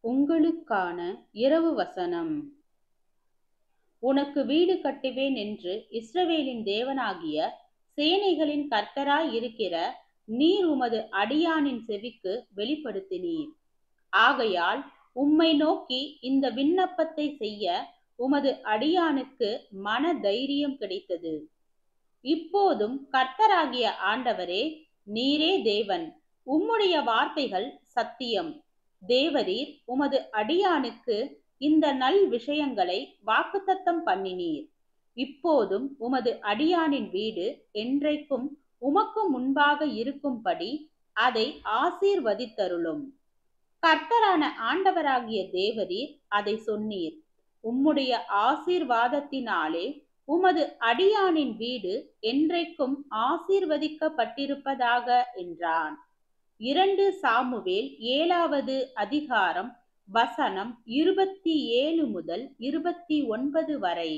உங்களுக்கான இரவு வசனம். உனக்கு வீடு கட்டுவேன் என்று இஸ்ரவேலின் தேவனாகிய சேனைகளின் கர்த்தராய் இருக்கிற நீர் உமது அடியானின் செவிக்கு வெளிப்படுத்தினீர். ஆகையால் உம்மை நோக்கி இந்த விண்ணப்பத்தை செய்ய உமது அடியானுக்கு மன தைரியம் கிடைத்தது. இப்போதும் கர்த்தராகிய ஆண்டவரே, நீரே தேவன், உம்முடைய வார்த்தைகள் சத்தியம். தேவரீர் உமது அடியானுக்கு இந்த நல் விஷயங்களை வாக்குத்தத்தம் பண்ணினீர். இப்போதும் உமது அடியானின் வீடு என்றைக்கும் உமக்கு முன்பாக இருக்கும்படி அதை ஆசீர்வதித்தருளும். கர்த்தரான ஆண்டவராகிய தேவரீர் அதை சொன்னீர். உம்முடைய ஆசீர்வாதத்தினாலே உமது அடியானின் வீடு என்றைக்கும் ஆசீர்வதிக்கப்பட்டிருப்பதாக என்றான். 2 சாமுவேல் 7வது அதிகாரம் வசனம் 27 முதல் 29 வரை.